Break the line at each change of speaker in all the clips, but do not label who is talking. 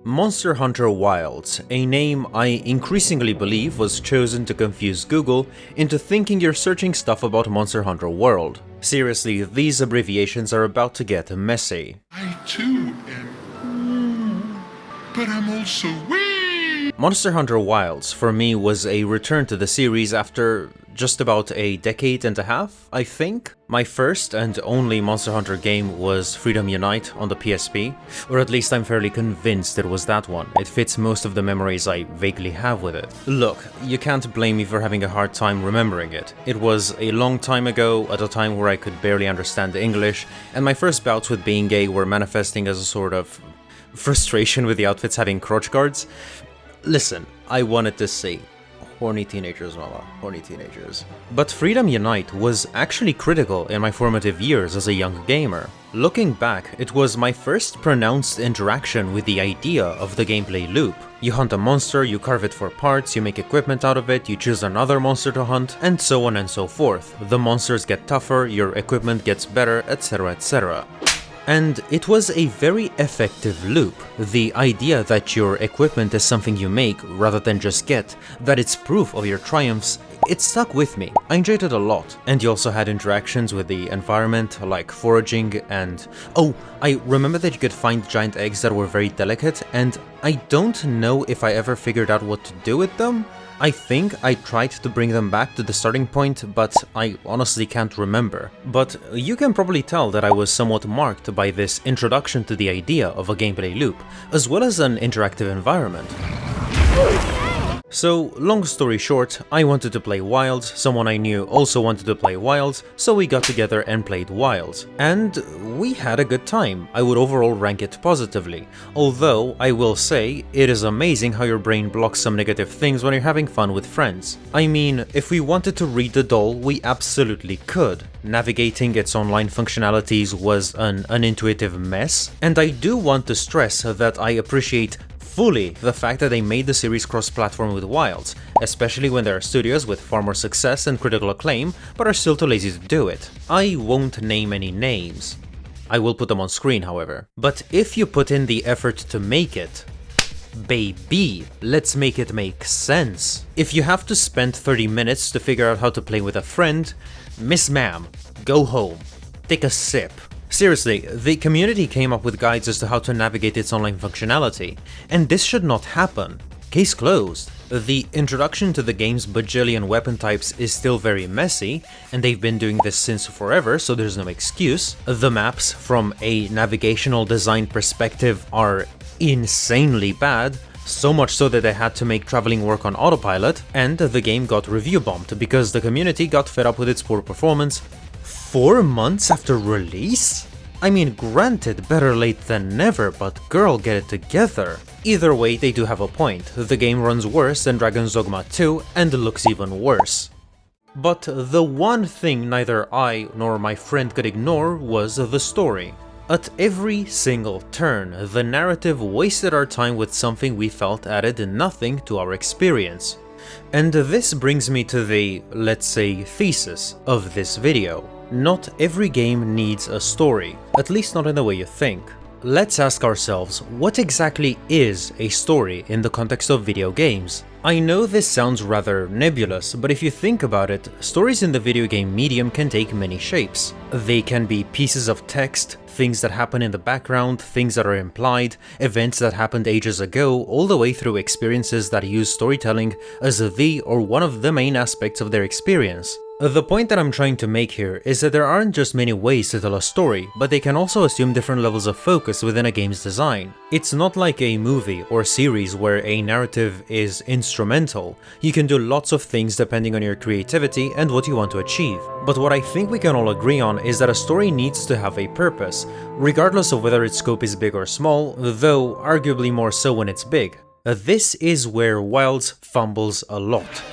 Monster Hunter Wilds, a name I increasingly believe was chosen to confuse Google into thinking you're searching stuff about Monster Hunter World. Seriously, these abbreviations are about to get messy.
I too am, but I'm also wee.
Monster Hunter Wilds, for me, was a return to the series after just about a decade and a half, I think. My first and only Monster Hunter game was Freedom Unite on the PSP, or at least I'm fairly convinced it was that one. It fits most of the memories I vaguely have with it. Look, you can't blame me for having a hard time remembering it. It was a long time ago, at a time where I could barely understand English, and my first bouts with being gay were manifesting as a sort of frustration with the outfits having crotch guards. Listen, I wanted to see. Horny teenagers, mama. Horny teenagers. But Freedom Unite was actually critical in my formative years as a young gamer. Looking back, it was my first pronounced interaction with the idea of the gameplay loop. You hunt a monster, you carve it for parts, you make equipment out of it, you choose another monster to hunt, and so on and so forth. The monsters get tougher, your equipment gets better, etc, etc. And it was a very effective loop. The idea that your equipment is something you make rather than just get, that it's proof of your triumphs, it stuck with me. I enjoyed it a lot. And you also had interactions with the environment, like foraging and... Oh, I remember that you could find giant eggs that were very delicate, and I don't know if I ever figured out what to do with them. I think I tried to bring them back to the starting point, but I honestly can't remember. But you can probably tell that I was somewhat marked by this introduction to the idea of a gameplay loop, as well as an interactive environment. So, long story short, I wanted to play Wilds, someone I knew also wanted to play Wilds, so we got together and played Wilds. And we had a good time. I would overall rank it positively. Although, I will say, it is amazing how your brain blocks some negative things when you're having fun with friends. I mean, if we wanted to read the doll, we absolutely could. Navigating its online functionalities was an unintuitive mess, and I do want to stress that I appreciate fully the fact that they made the series cross-platform with Wilds, especially when there are studios with far more success and critical acclaim, but are still too lazy to do it. I won't name any names. I will put them on screen, however. But if you put in the effort to make it, baby, let's make it make sense. If you have to spend 30 minutes to figure out how to play with a friend, Miss Ma'am, go home. Take a sip. Seriously, the community came up with guides as to how to navigate its online functionality, and this should not happen. Case closed. The introduction to the game's bajillion weapon types is still very messy, and they've been doing this since forever, so there's no excuse. The maps, from a navigational design perspective, are insanely bad, so much so that they had to make traveling work on autopilot, and the game got review bombed because the community got fed up with its poor performance 4 months after release? I mean, granted, better late than never, but girl, get it together. Either way, they do have a point. The game runs worse than Dragon's Dogma 2 and looks even worse. But the one thing neither I nor my friend could ignore was the story. At every single turn, the narrative wasted our time with something we felt added nothing to our experience. And this brings me to the, let's say, thesis of this video. Not every game needs a story, at least not in the way you think. Let's ask ourselves, what exactly is a story in the context of video games? I know this sounds rather nebulous, but if you think about it, stories in the video game medium can take many shapes. They can be pieces of text, things that happen in the background, things that are implied, events that happened ages ago, all the way through experiences that use storytelling as the or one of the main aspects of their experience. The point that I'm trying to make here is that there aren't just many ways to tell a story, but they can also assume different levels of focus within a game's design. It's not like a movie or series where a narrative is instrumental. You can do lots of things depending on your creativity and what you want to achieve. But what I think we can all agree on is that a story needs to have a purpose, regardless of whether its scope is big or small, though arguably more so when it's big. This is where Wilds fumbles a lot.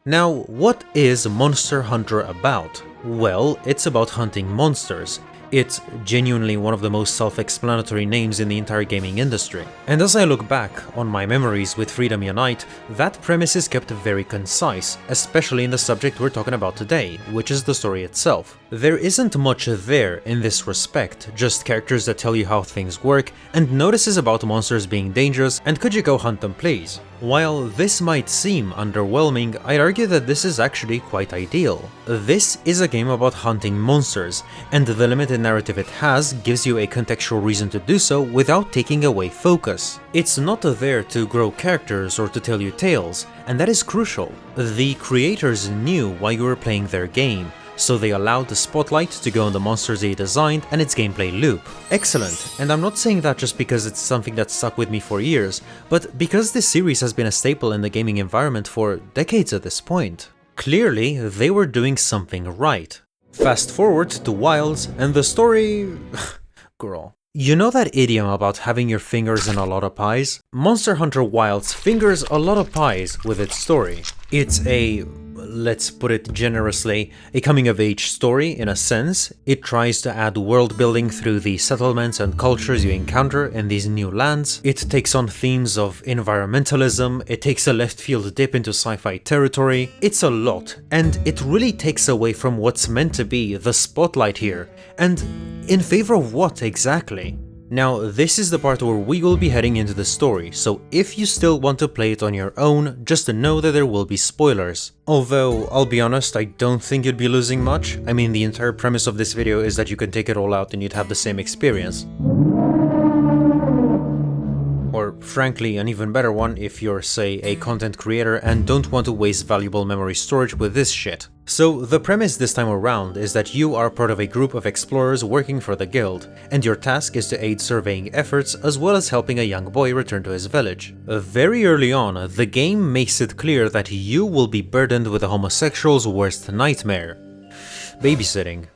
Now, what is Monster Hunter about? Well, it's about hunting monsters. It's genuinely one of the most self-explanatory names in the entire gaming industry. And as I look back on my memories with Freedom Unite, that premise is kept very concise, especially in the subject we're talking about today, which is the story itself. There isn't much there in this respect, just characters that tell you how things work, and notices about monsters being dangerous and could you go hunt them please. While this might seem underwhelming, I'd argue that this is actually quite ideal. This is a game about hunting monsters, and the limited narrative it has gives you a contextual reason to do so without taking away focus. It's not there to grow characters or to tell you tales, and that is crucial. The creators knew why you were playing their game, so they allowed the spotlight to go on the monsters they designed and its gameplay loop. Excellent, and I'm not saying that just because it's something that stuck with me for years, but because this series has been a staple in the gaming environment for decades at this point. Clearly, they were doing something right. Fast forward to Wilds, and the story... girl. You know that idiom about having your fingers in a lot of pies? Monster Hunter Wilds fingers a lot of pies with its story. It's a, let's put it generously, a coming-of-age story in a sense. It tries to add world building through the settlements and cultures you encounter in these new lands. It takes on themes of environmentalism, it takes a left-field dip into sci-fi territory. It's a lot, and it really takes away from what's meant to be the spotlight here. And in favor of what exactly? Now, this is the part where we will be heading into the story, so if you still want to play it on your own, just know that there will be spoilers. Although, I'll be honest, I don't think you'd be losing much. I mean, the entire premise of this video is that you can take it all out and you'd have the same experience. Or, frankly, an even better one if you're, say, a content creator and don't want to waste valuable memory storage with this shit. So, the premise this time around is that you are part of a group of explorers working for the guild, and your task is to aid surveying efforts as well as helping a young boy return to his village. Very early on, the game makes it clear that you will be burdened with a homosexual's worst nightmare: babysitting.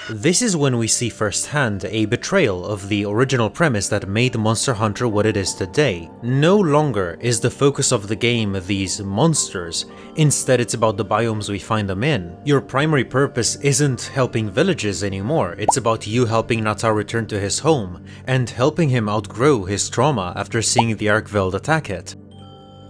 This is when we see firsthand a betrayal of the original premise that made Monster Hunter what it is today. No longer is the focus of the game these monsters, instead it's about the biomes we find them in. Your primary purpose isn't helping villages anymore, it's about you helping Nata return to his home, and helping him outgrow his trauma after seeing the Arkveld attack it.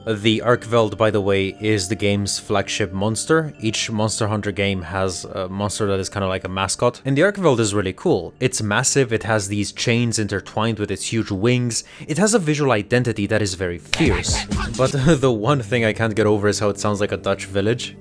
The Arkveld, by the way, is the game's flagship monster. Each Monster Hunter game has a monster that is kind of like a mascot, and the Arkveld is really cool. It's massive, it has these chains intertwined with its huge wings, it has a visual identity that is very fierce. But the one thing I can't get over is how it sounds like a Dutch village.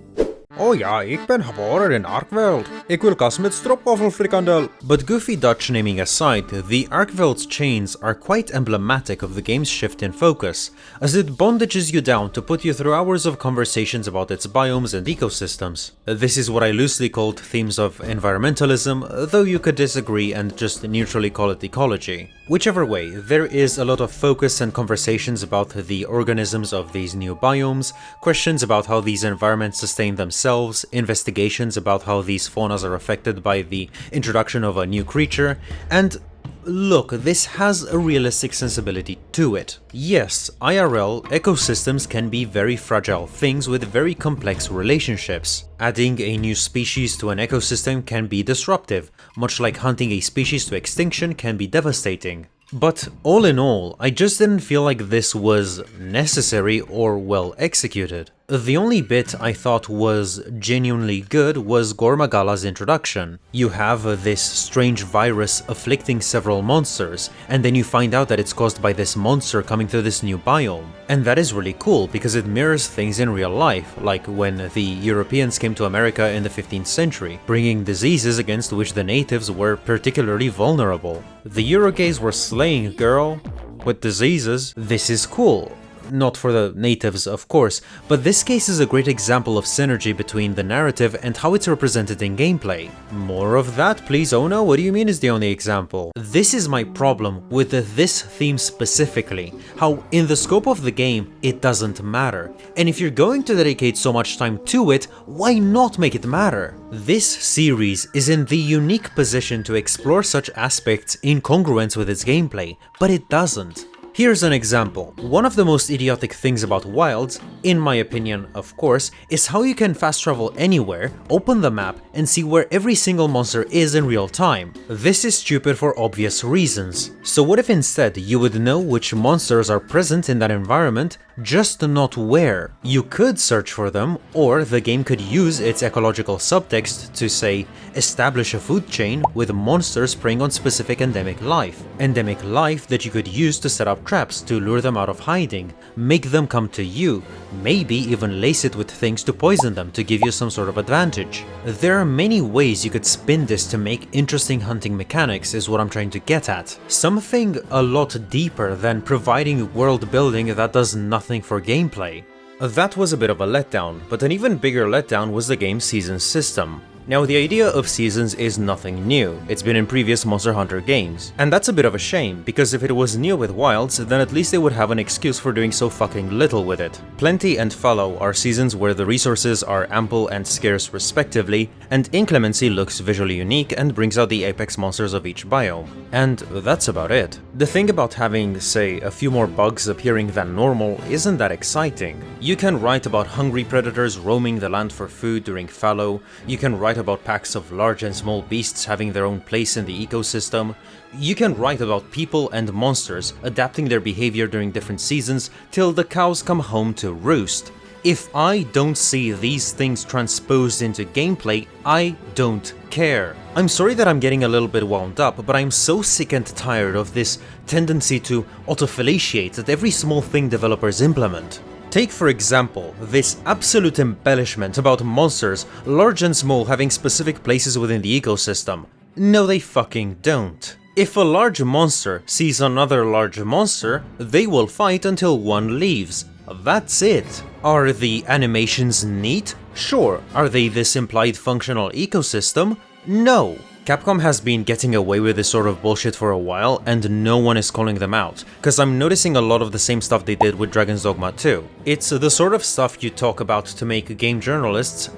Oh ja, ik ben geboren in Arkveld. Ik wil kaas met stroopwafelfrikandel.
But goofy Dutch naming aside, the Arkveld's chains are quite emblematic of the game's shift in focus, as it bondages you down to put you through hours of conversations about its biomes and ecosystems. This is what I loosely called themes of environmentalism, though you could disagree and just neutrally call it ecology. Whichever way, there is a lot of focus and conversations about the organisms of these new biomes, questions about how these environments sustain themselves, investigations about how these faunas are affected by the introduction of a new creature, and look, this has a realistic sensibility to it. Yes, IRL ecosystems can be very fragile things with very complex relationships. Adding a new species to an ecosystem can be disruptive, much like hunting a species to extinction can be devastating. But all in all, I just didn't feel like this was necessary or well executed. The only bit I thought was genuinely good was Gore Magala's introduction. You have this strange virus afflicting several monsters, and then you find out that it's caused by this monster coming through this new biome. And that is really cool because it mirrors things in real life, like when the Europeans came to America in the 15th century, bringing diseases against which the natives were particularly vulnerable. The Eurogays were slaying, girl, with diseases. This is cool. Not for the natives, of course, but this case is a great example of synergy between the narrative and how it's represented in gameplay. More of that, please. Oh no, what do you mean is the only example? This is my problem with this theme specifically, how in the scope of the game, it doesn't matter. And if you're going to dedicate so much time to it, why not make it matter? This series is in the unique position to explore such aspects in congruence with its gameplay, but it doesn't. Here's an example. One of the most idiotic things about Wilds, in my opinion of course, is how you can fast travel anywhere, open the map, and see where every single monster is in real time. This is stupid for obvious reasons. So what if instead you would know which monsters are present in that environment, just not where? You could search for them, or the game could use its ecological subtext to say, establish a food chain with monsters preying on specific endemic life. Endemic life that you could use to set up traps to lure them out of hiding, make them come to you, maybe even lace it with things to poison them to give you some sort of advantage. There are many ways you could spin this to make interesting hunting mechanics is what I'm trying to get at. Something a lot deeper than providing world building that does nothing for gameplay. That was a bit of a letdown, but an even bigger letdown was the game's season system. Now, the idea of seasons is nothing new, it's been in previous Monster Hunter games. And that's a bit of a shame, because if it was new with Wilds, then at least they would have an excuse for doing so fucking little with it. Plenty and Fallow are seasons where the resources are ample and scarce respectively, and Inclemency looks visually unique and brings out the apex monsters of each biome. And that's about it. The thing about having, say, a few more bugs appearing than normal isn't that exciting. You can write about hungry predators roaming the land for food during Fallow, you can write about packs of large and small beasts having their own place in the ecosystem, you can write about people and monsters adapting their behavior during different seasons till the cows come home to roost. If I don't see these things transposed into gameplay, I don't care. I'm sorry that I'm getting a little bit wound up, but I'm so sick and tired of this tendency to autofellatiate at every small thing developers implement. Take for example, this absolute embellishment about monsters, large and small, having specific places within the ecosystem. No, they fucking don't. If a large monster sees another large monster, they will fight until one leaves. That's it. Are the animations neat? Sure. Are they this implied functional ecosystem? No. Capcom has been getting away with this sort of bullshit for a while, and no one is calling them out, cause I'm noticing a lot of the same stuff they did with Dragon's Dogma 2. It's the sort of stuff you talk about to make game journalists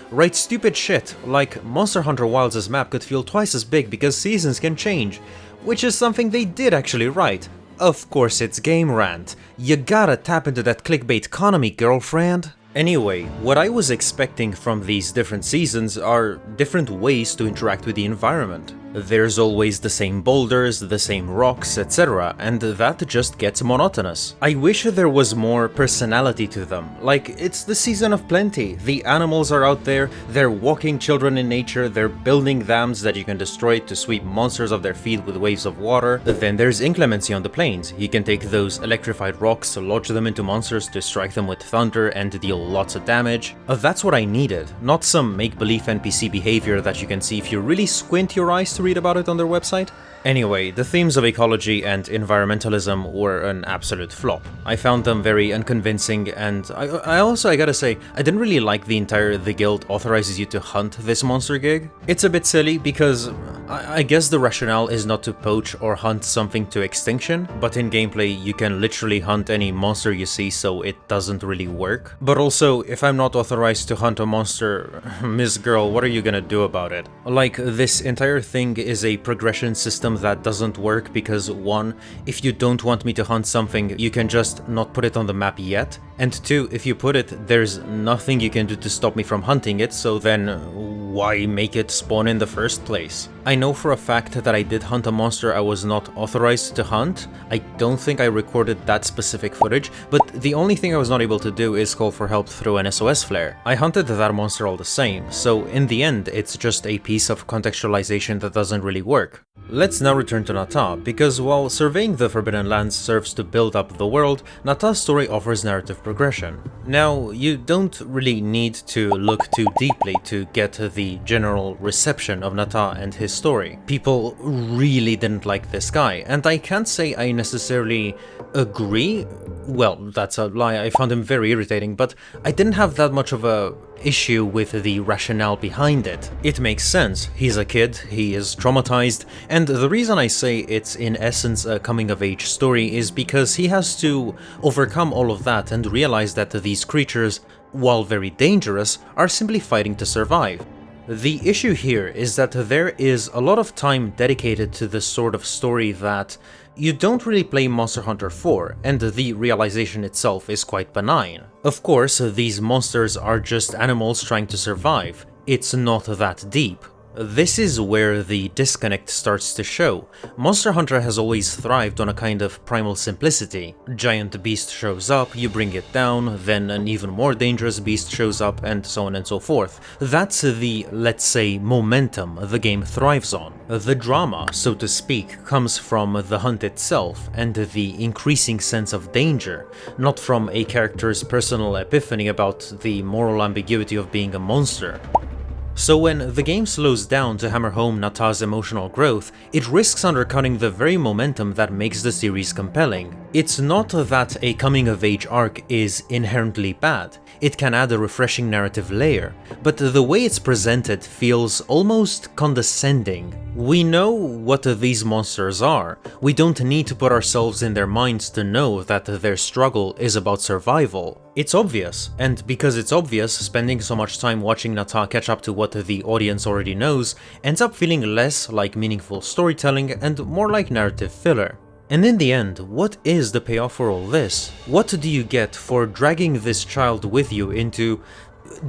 write stupid shit, like Monster Hunter Wilds' map could feel twice as big because seasons can change, which is something they did actually write. Of course it's Game Rant. You gotta tap into that clickbait economy, girlfriend. Anyway, what I was expecting from these different seasons are different ways to interact with the environment. There's always the same boulders, the same rocks, etc., and that just gets monotonous. I wish there was more personality to them, like it's the season of plenty, the animals are out there, they're walking children in nature, they're building dams that you can destroy to sweep monsters off their feet with waves of water. Then there's Inclemency on the plains, you can take those electrified rocks, lodge them into monsters to strike them with thunder and deal lots of damage. That's what I needed, not some make-believe NPC behavior that you can see if you really squint your eyes to read about it on their website. Anyway, the themes of ecology and environmentalism were an absolute flop. I found them very unconvincing, and I gotta say, I didn't really like the entire "the guild authorizes you to hunt this monster" gig. It's a bit silly because I guess the rationale is not to poach or hunt something to extinction, but in gameplay you can literally hunt any monster you see, so it doesn't really work. But also, if I'm not authorized to hunt a monster, Miss Girl, what are you gonna do about it? Like, this entire thing is a progression system that doesn't work because 1, if you don't want me to hunt something, you can just not put it on the map yet, and 2, if you put it, there's nothing you can do to stop me from hunting it, so then why make it spawn in the first place? I know for a fact that I did hunt a monster I was not authorized to hunt. I don't think I recorded that specific footage, but the only thing I was not able to do is call for help through an SOS flare. I hunted that monster all the same, so in the end it's just a piece of contextualization that doesn't really work. Let's now return to Nata, because while surveying the Forbidden Lands serves to build up the world, Nata's story offers narrative progression. Now, you don't really need to look too deeply to get the general reception of Nata and his story. People really didn't like this guy, and I can't say I necessarily agree. Well, that's a lie, I found him very irritating, but I didn't have that much of a issue with the rationale behind it. It makes sense, he's a kid, he is traumatized, and the reason I say it's in essence a coming-of-age story is because he has to overcome all of that and realize that these creatures, while very dangerous, are simply fighting to survive. The issue here is that there is a lot of time dedicated to this sort of story that you don't really play Monster Hunter for, and the realization itself is quite benign. Of course, these monsters are just animals trying to survive. It's not that deep. This is where the disconnect starts to show. Monster Hunter has always thrived on a kind of primal simplicity. Giant beast shows up, you bring it down, then an even more dangerous beast shows up, and so on and so forth. That's the, let's say, momentum the game thrives on. The drama, so to speak, comes from the hunt itself and the increasing sense of danger, not from a character's personal epiphany about the moral ambiguity of being a monster. So when the game slows down to hammer home Nata's emotional growth, it risks undercutting the very momentum that makes the series compelling. It's not that a coming-of-age arc is inherently bad, it can add a refreshing narrative layer, but the way it's presented feels almost condescending. We know what these monsters are, we don't need to put ourselves in their minds to know that their struggle is about survival. It's obvious, and because it's obvious, spending so much time watching Nata catch up to what the audience already knows ends up feeling less like meaningful storytelling and more like narrative filler. And in the end, what is the payoff for all this? What do you get for dragging this child with you into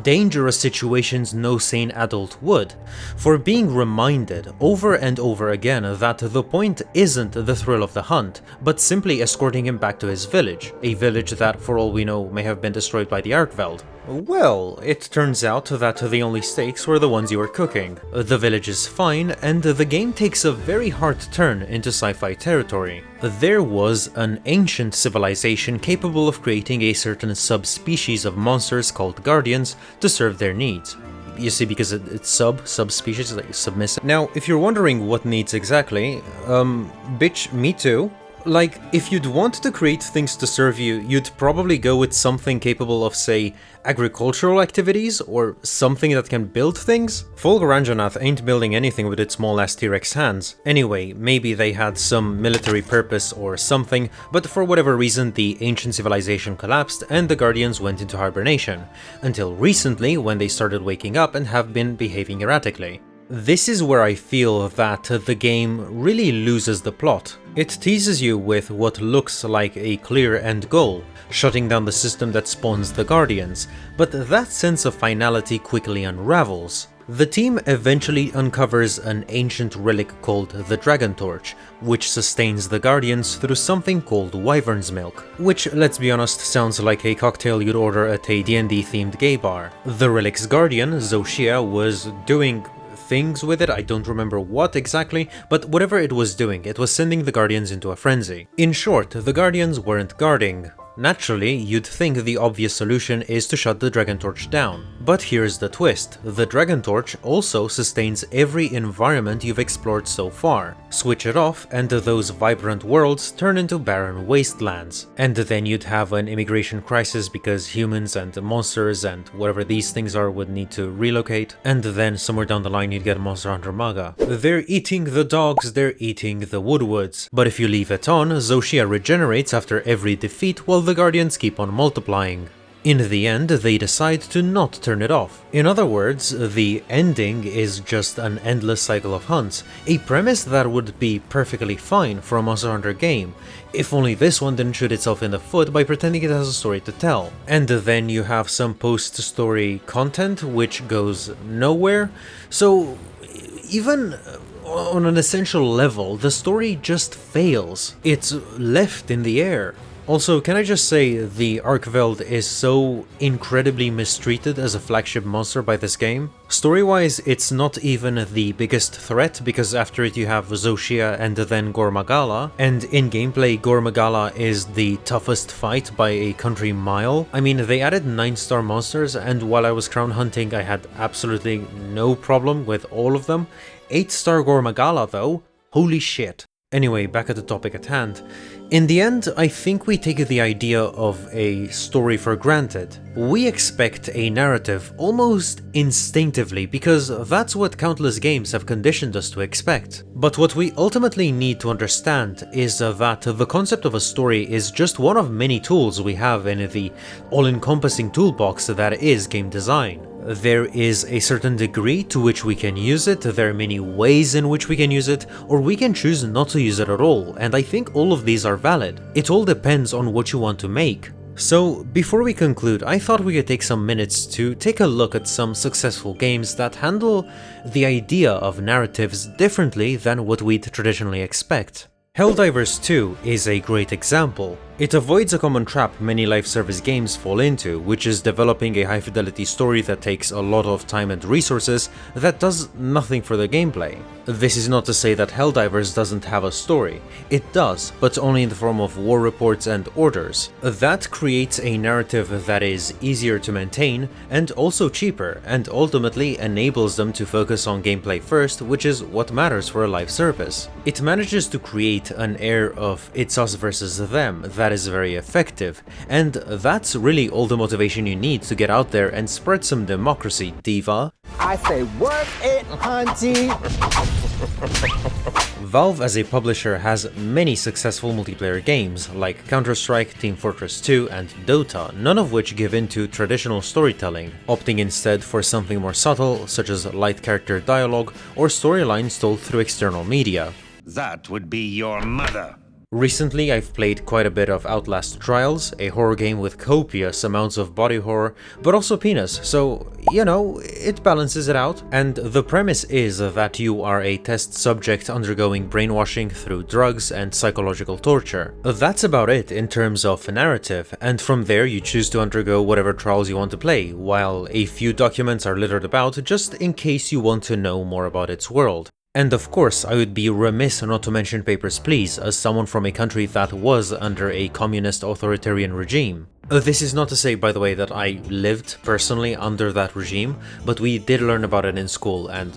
dangerous situations no sane adult would, for being reminded over and over again that the point isn't the thrill of the hunt, but simply escorting him back to his village, a village that, for all we know, may have been destroyed by the Arkveld? Well, it turns out that the only stakes were the ones you were cooking. The village is fine, and the game takes a very hard turn into sci-fi territory. There was an ancient civilization capable of creating a certain subspecies of monsters called guardians to serve their needs. You see, because it's subspecies, like submissive. Now, if you're wondering what needs exactly, bitch, me too. Like, if you'd want to create things to serve you, you'd probably go with something capable of, say, agricultural activities, or something that can build things? Volgaranjanath ain't building anything with its small-ass T-Rex hands. Anyway, maybe they had some military purpose or something, but for whatever reason the ancient civilization collapsed and the Guardians went into hibernation, until recently when they started waking up and have been behaving erratically. This is where I feel that the game really loses the plot. It teases you with what looks like a clear end goal, shutting down the system that spawns the Guardians, but that sense of finality quickly unravels. The team eventually uncovers an ancient relic called the Dragon Torch, which sustains the Guardians through something called Wyvern's Milk, which, let's be honest, sounds like a cocktail you'd order at a D&D themed gay bar. The relic's guardian, Zoshia, was doing things with it, I don't remember what exactly, but whatever it was doing, it was sending the Guardians into a frenzy. In short, the Guardians weren't guarding. Naturally, you'd think the obvious solution is to shut the Dragon Torch down. But here's the twist, the Dragon Torch also sustains every environment you've explored so far. Switch it off and those vibrant worlds turn into barren wastelands. And then you'd have an immigration crisis because humans and monsters and whatever these things are would need to relocate. And then somewhere down the line you'd get Monster Hunter Maga. They're eating the dogs, they're eating the woodwoods. But if you leave it on, Zoshia regenerates after every defeat while the Guardians keep on multiplying. In the end, they decide to not turn it off. In other words, the ending is just an endless cycle of hunts, a premise that would be perfectly fine for a Monster Hunter game, if only this one didn't shoot itself in the foot by pretending it has a story to tell. And then you have some post-story content which goes nowhere, so even on an essential level, the story just fails. It's left in the air. Also, can I just say, the Arkveld is so incredibly mistreated as a flagship monster by this game? Story-wise, it's not even the biggest threat, because after it you have Zoshia and then Gore Magala, and in gameplay Gore Magala is the toughest fight by a country mile. I mean, they added 9-star monsters, and while I was crown hunting I had absolutely no problem with all of them. 8-star Gore Magala though, holy shit. Anyway, back at the topic at hand. In the end, I think we take the idea of a story for granted. We expect a narrative almost instinctively because that's what countless games have conditioned us to expect. But what we ultimately need to understand is that the concept of a story is just one of many tools we have in the all-encompassing toolbox that is game design. There is a certain degree to which we can use it, there are many ways in which we can use it, or we can choose not to use it at all, and I think all of these are valid. It all depends on what you want to make. So, before we conclude, I thought we could take some minutes to take a look at some successful games that handle the idea of narratives differently than what we'd traditionally expect. Helldivers 2 is a great example. It avoids a common trap many live service games fall into, which is developing a high-fidelity story that takes a lot of time and resources that does nothing for the gameplay. This is not to say that Helldivers doesn't have a story. It does, but only in the form of war reports and orders. That creates a narrative that is easier to maintain and also cheaper, and ultimately enables them to focus on gameplay first, which is what matters for a live service. It manages to create an air of it's us versus them that is very effective, and that's really all the motivation you need to get out there and spread some democracy, diva.
I say work it, hunty!
Valve as a publisher has many successful multiplayer games like Counter-Strike, Team Fortress 2 and Dota, none of which give into traditional storytelling, opting instead for something more subtle such as light character dialogue or storylines told through external media.
That would be your mother.
Recently, I've played quite a bit of Outlast Trials, a horror game with copious amounts of body horror, but also penis, so, you know, it balances it out. And the premise is that you are a test subject undergoing brainwashing through drugs and psychological torture. That's about it in terms of narrative, and from there you choose to undergo whatever trials you want to play, while a few documents are littered about just in case you want to know more about its world. And of course, I would be remiss not to mention Papers, Please, as someone from a country that was under a communist authoritarian regime. This is not to say, by the way, that I lived personally under that regime, but we did learn about it in school, and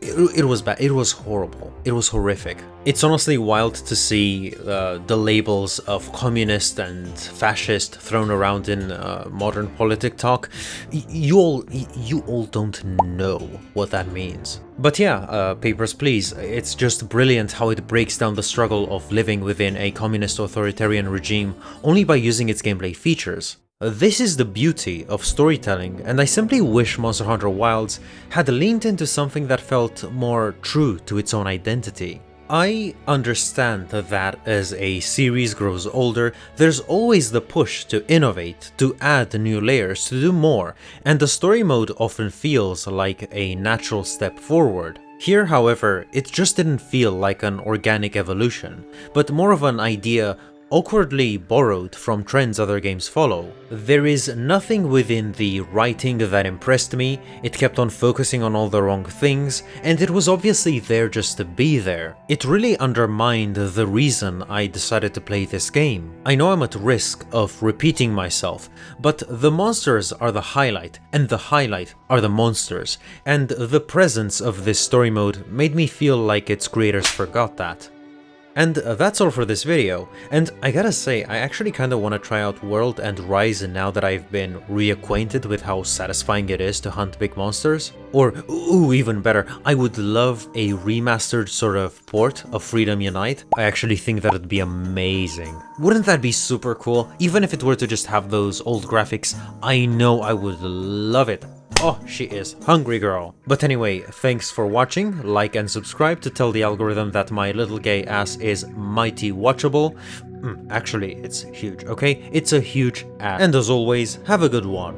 it was bad. It was horrible. It was horrific. It's honestly wild to see the labels of communist and fascist thrown around in modern politic talk. You all don't know what that means. But yeah, Papers, Please, it's just brilliant how it breaks down the struggle of living within a communist authoritarian regime only by using its gameplay features. This is the beauty of storytelling, and I simply wish Monster Hunter Wilds had leaned into something that felt more true to its own identity. I understand that as a series grows older, there's always the push to innovate, to add new layers, to do more, and the story mode often feels like a natural step forward. Here, however, it just didn't feel like an organic evolution, but more of an idea awkwardly borrowed from trends other games follow. There is nothing within the writing that impressed me, it kept on focusing on all the wrong things, and it was obviously there just to be there. It really undermined the reason I decided to play this game. I know I'm at risk of repeating myself, but the monsters are the highlight, and the highlight are the monsters, and the presence of this story mode made me feel like its creators forgot that. And that's all for this video, and I gotta say, I actually kinda wanna try out World and Rise now that I've been reacquainted with how satisfying it is to hunt big monsters. Or, ooh, even better, I would love a remastered sort of port of Freedom Unite. I actually think that would be amazing. Wouldn't that be super cool? Even if it were to just have those old graphics, I know I would love it. Oh, she is. Hungry girl. But anyway, thanks for watching, like and subscribe to tell the algorithm that my little gay ass is mighty watchable. Actually, it's huge, okay? It's a huge ass. And as always, have a good one.